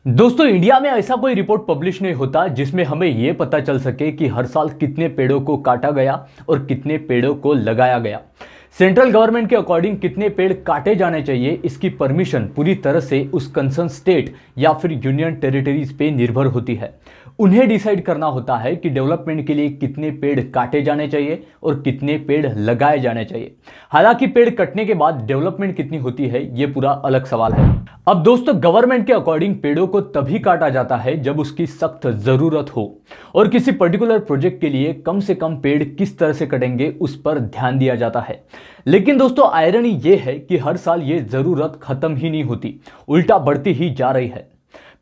दोस्तों, इंडिया में ऐसा कोई रिपोर्ट पब्लिश नहीं होता जिसमें हमें यह पता चल सके कि हर साल कितने पेड़ों को काटा गया और कितने पेड़ों को लगाया गया। सेंट्रल गवर्नमेंट के अकॉर्डिंग कितने पेड़ काटे जाने चाहिए, इसकी परमिशन पूरी तरह से उस कंसर्न स्टेट या फिर यूनियन टेरिटरीज पे निर्भर होती है। उन्हें डिसाइड करना होता है कि डेवलपमेंट के लिए कितने पेड़ काटे जाने चाहिए और कितने पेड़ लगाए जाने चाहिए। हालांकि पेड़ कटने के बाद डेवलपमेंट कितनी होती है, यह पूरा अलग सवाल है। अब दोस्तों, गवर्नमेंट के अकॉर्डिंग पेड़ों को तभी काटा जाता है जब उसकी सख्त जरूरत हो और किसी पर्टिकुलर प्रोजेक्ट के लिए कम से कम पेड़ किस तरह से कटेंगे उस पर ध्यान दिया जाता है। लेकिन दोस्तों, आयरनी यह है कि हर साल ये जरूरत खत्म ही नहीं होती, उल्टा बढ़ती ही जा रही है।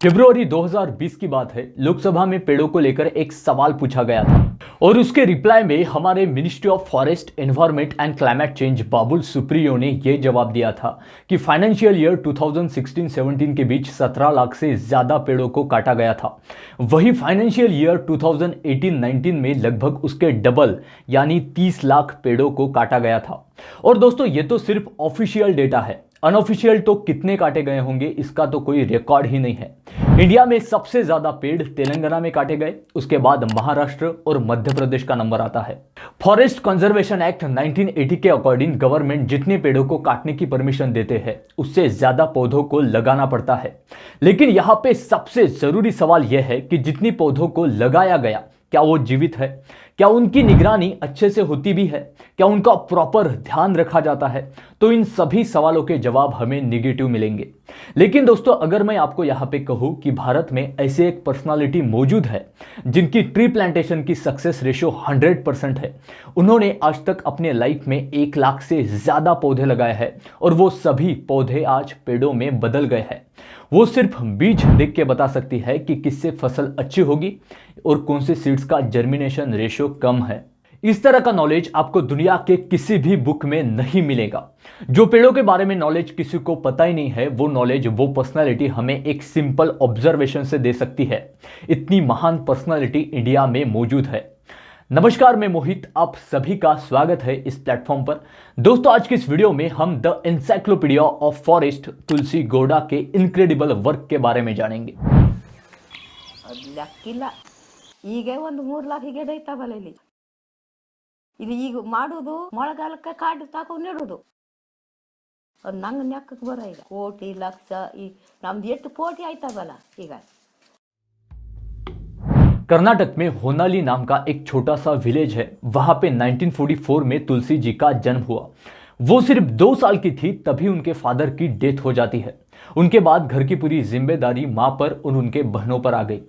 फरवरी 2020 की बात है, लोकसभा में पेड़ों को लेकर एक सवाल पूछा गया था और उसके रिप्लाई में हमारे ministry of forest, environment and climate change Babul Supriyo ने यह जवाब दिया था कि फाइनेंशियल ईयर 2016-17 के बीच 17 लाख से ज्यादा पेड़ों को काटा गया था। वही फाइनेंशियल ईयर 2018-19 में लगभग उसके डबल यानी 30 लाख पेड़ों को काटा गया था। और दोस्तों, ये तो सिर्फ ऑफिशियल डेटा है, अनऑफिशियल तो कितने काटे गए होंगे इसका तो कोई रिकॉर्ड ही नहीं है। इंडिया में सबसे ज्यादा पेड़ तेलंगाना में काटे गए, उसके बाद महाराष्ट्र और मध्य प्रदेश का नंबर आता है। फॉरेस्ट कंजर्वेशन एक्ट 1980 के अकॉर्डिंग गवर्नमेंट जितने पेड़ों को काटने की परमिशन देते हैं उससे ज्यादा पौधों को लगाना पड़ता है। लेकिन यहाँ पे सबसे जरूरी सवाल यह है कि जितनी पौधों को लगाया गया, क्या वो जीवित है? क्या उनकी निगरानी अच्छे से होती भी है? क्या उनका प्रॉपर ध्यान रखा जाता है? तो इन सभी सवालों के जवाब हमें नेगेटिव मिलेंगे। लेकिन दोस्तों, अगर मैं आपको यहाँ पे कहूँ कि भारत में ऐसे एक पर्सनालिटी मौजूद है जिनकी ट्री प्लांटेशन की सक्सेस रेशियो 100% है। उन्होंने आज तक अपने लाइफ में 1 लाख से ज्यादा पौधे लगाए हैं और वो सभी पौधे आज पेड़ों में बदल गए हैं। वो सिर्फ बीज देख के बता सकती है कि किससे फसल अच्छी होगी और कौन से सीड्स का जर्मिनेशन रेशियो कम है। इस तरह का नॉलेज आपको दुनिया के किसी भी बुक में नहीं मिलेगा। जो पेड़ों के बारे में नॉलेज किसी को पता ही नहीं है, वो नॉलेज वो पर्सनालिटी हमें एक सिंपल ऑब्जर्वेशन से दे सकती है। इतनी महान पर्सनालिटी इंडिया में मौजूद है। नमस्कार, मैं मोहित, आप सभी का स्वागत है इस प्लेटफॉर्म पर। दोस्तों, आज की इस वीडियो में हम द एनसाइक्लोपीडिया ऑफ फॉरेस्ट तुलसी गौड़ा के इनक्रेडिबल वर्क के बारे में जानेंगे। ಲೆಕ್ಕಿಲ್ಲ ಈಗ ಒಂದು 3 ಲಕ್ಷ ಗಿಡ ಐತಾವಲ್ಲ ಇಲ್ಲಿ ಇದು ಈಗ ಮಾಡೋದು ಮಳೆಗಾಲಕ್ಕೆ ಕಾಡು ತಾಕೋ ನೆಡೋದು ಅದು ನಂಗೆ ನೆಕ್ಕಕ್ಕೆ ಬರ ಈಗ ಕೋಟಿ ಲಕ್ಷ ಈ ನಮ್ದು ಎಷ್ಟು ಕೋಟಿ ಆಯ್ತಾವಲ್ಲ ಈಗ। कर्नाटक में होनाली नाम का एक छोटा सा विलेज है। वहां पे 1944 में तुलसी जी का जन्म हुआ। वो सिर्फ 2 साल की थी तभी उनके फादर की डेथ हो जाती है। उनके बाद घर की पूरी जिम्मेदारी माँ पर और उनके बहनों पर आ गई।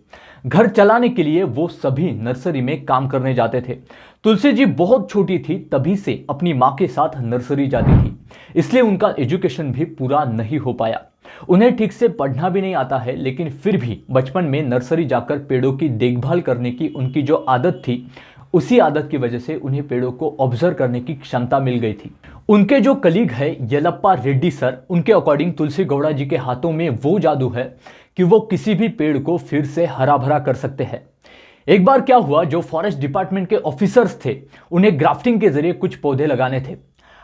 घर चलाने के लिए वो सभी नर्सरी में काम करने जाते थे। तुलसी जी बहुत छोटी थी तभी से अपनी माँ के साथ नर्सरी जाती थी, इसलिए उनका एजुकेशन भी पूरा नहीं हो पाया। उन्हें ठीक से पढ़ना भी नहीं आता है, लेकिन फिर भी बचपन में नर्सरी जाकर पेड़ों की देखभाल करने की उनकी जो आदत थी, उसी आदत की वजह से उन्हें पेड़ों को ऑब्जर्व करने की क्षमता मिल गई थी। उनके जो कलीग है येलप्पा रेड्डी सर, उनके अकॉर्डिंग तुलसी गौड़ा जी के हाथों में वो जादू है कि वो किसी भी पेड़ को फिर से हरा भरा कर सकते हैं। एक बार क्या हुआ, जो फॉरेस्ट डिपार्टमेंट के ऑफिसर्स थे उन्हें ग्राफ्टिंग के जरिए कुछ पौधे लगाने थे।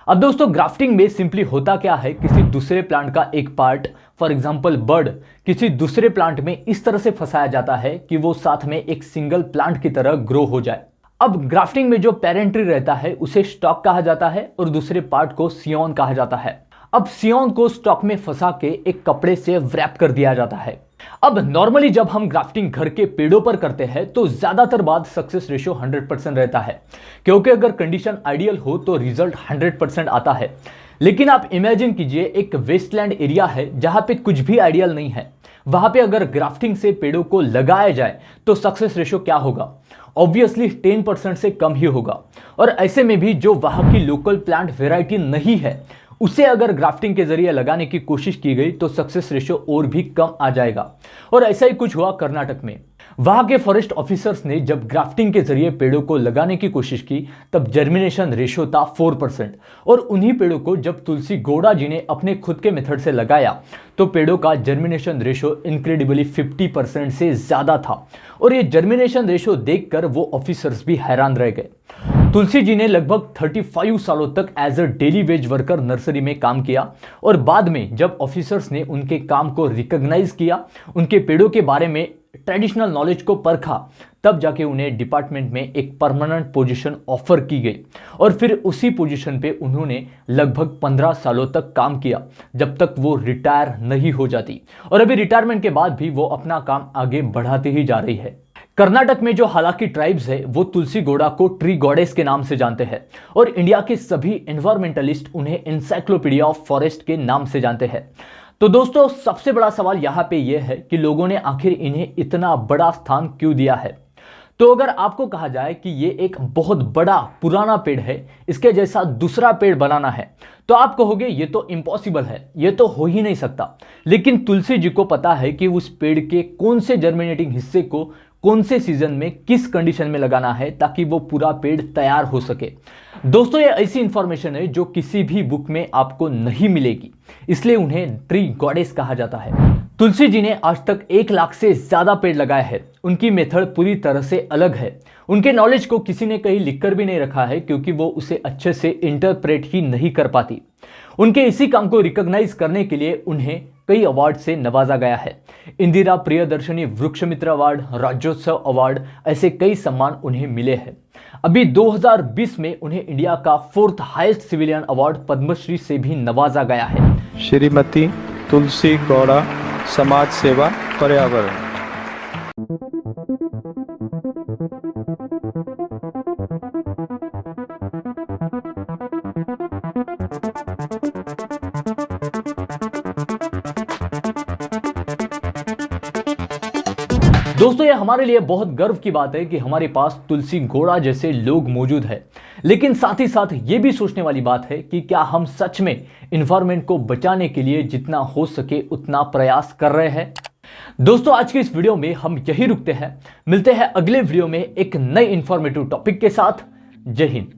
अब दोस्तों, ग्राफ्टिंग में सिंपली होता क्या है, किसी दूसरे प्लांट का एक पार्ट, फॉर एग्जांपल बर्ड, किसी दूसरे प्लांट में इस तरह से फंसाया जाता है कि वो साथ में एक सिंगल प्लांट की तरह ग्रो हो जाए। अब ग्राफ्टिंग में जो पेरेंट ट्री रहता है उसे स्टॉक कहा जाता है और दूसरे पार्ट को सियोन कहा जाता है। अब सियोन को स्टॉक में फंसा के एक कपड़े से व्रैप कर दिया जाता है। अब नॉर्मली जब हम ग्राफ्टिंग घर के पेड़ों पर करते हैं तो ज्यादातर बार सक्सेस रेशियो 100% रहता है, क्योंकि अगर कंडीशन आइडियल हो तो रिजल्ट 100% आता है। लेकिन आप इमेजिन कीजिए, एक वेस्टलैंड एरिया है जहां पे कुछ भी आइडियल नहीं है। वहां पे अगर ग्राफ्टिंग से पेड़ों को लगाया जाए तो सक्सेस रेशियो क्या होगा? ऑब्वियसली 10% से कम ही होगा। और ऐसे में भी जो वहां की लोकल प्लांट वेराइटी नहीं है, उसे अगर ग्राफ्टिंग के जरिए लगाने की कोशिश की गई तो सक्सेस रेशियो और भी कम आ जाएगा। और ऐसा ही कुछ हुआ कर्नाटक में। वहां के फॉरेस्ट ऑफिसर्स ने जब ग्राफ्टिंग के जरिए पेड़ों को लगाने की कोशिश की तब जर्मिनेशन रेशियो था 4%। और उन्हीं पेड़ों को जब तुलसी गौड़ा जी ने अपने खुद के मेथड से लगाया तो पेड़ों का जर्मिनेशन रेशियो इनक्रेडिबली 50% से ज्यादा था। और ये जर्मिनेशन रेशियो देखकर वो ऑफिसर्स भी हैरान रह गए। तुलसी जी ने लगभग 35 सालों तक as a daily wage worker nursery में काम किया और बाद में जब ऑफिसर्स ने उनके काम को रिकॉग्नाइज किया, उनके पेड़ों के बारे में ट्रेडिशनल नॉलेज को परखा, तब जाके उन्हें डिपार्टमेंट में एक परमानेंट पोजीशन ऑफर की गई और फिर उसी पोजीशन पे उन्होंने लगभग 15 सालों तक काम किया जब तक वो रिटायर नहीं हो जाती। और अभी रिटायरमेंट के बाद भी वो अपना काम आगे बढ़ाती ही जा रही है। कर्नाटक में जो हालाकी ट्राइब्स है वो तुलसी गौड़ा को ट्री गॉडेस के नाम से जानते हैं और इंडिया के सभी एनवायरमेंटलिस्ट उन्हें एनसाइक्लोपीडिया ऑफ फॉरेस्ट के नाम से जानते हैं। तो दोस्तों, सबसे बड़ा सवाल यहाँ पे यह है कि लोगों ने आखिर इन्हें इतना बड़ा स्थान क्यों दिया है। तो अगर आपको कहा जाए कि ये एक बहुत बड़ा पुराना पेड़ है, इसके जैसा दूसरा पेड़ बनाना है, तो आप कहोगे ये तो इम्पॉसिबल है, ये तो हो ही नहीं सकता। लेकिन तुलसी जी को पता है कि उस पेड़ के कौन से जर्मिनेटिंग हिस्से को कौन से सीजन में किस कंडीशन में लगाना है ताकि वो पूरा पेड़ तैयार हो सके। दोस्तों, ये ऐसी इंफॉर्मेशन है जो किसी भी बुक में आपको नहीं मिलेगी, इसलिए उन्हें ट्री गॉडेस कहा जाता है। तुलसी जी ने आज तक 1 लाख से ज्यादा पेड़ लगाए हैं। उनकी मेथड पूरी तरह से अलग है। उनके नॉलेज को किसी ने कहीं लिखकर भी नहीं रखा है क्योंकि वो उसे अच्छे से इंटरप्रेट ही नहीं कर पाती। उनके इसी काम को रिकॉग्नाइज करने के लिए उन्हें कई अवार्ड से नवाजा गया है। इंदिरा प्रियदर्शनी वृक्षमित्र अवार्ड, राज्योत्सव अवार्ड, ऐसे कई सम्मान उन्हें मिले हैं। अभी 2020 में उन्हें इंडिया का 4th highest civilian award Padmashri से भी नवाजा गया है। श्रीमती तुलसी गौड़ा, समाज सेवा, पर्यावरण। दोस्तों, ये हमारे लिए बहुत गर्व की बात है कि हमारे पास तुलसी गौड़ा जैसे लोग मौजूद हैं। लेकिन साथ ही साथ ये भी सोचने वाली बात है कि क्या हम सच में इन्वायरमेंट को बचाने के लिए जितना हो सके उतना प्रयास कर रहे हैं। दोस्तों, आज के इस वीडियो में हम यही रुकते हैं। मिलते हैं अगले वीडियो में एक नए इंफॉर्मेटिव टॉपिक के साथ। जय हिंद।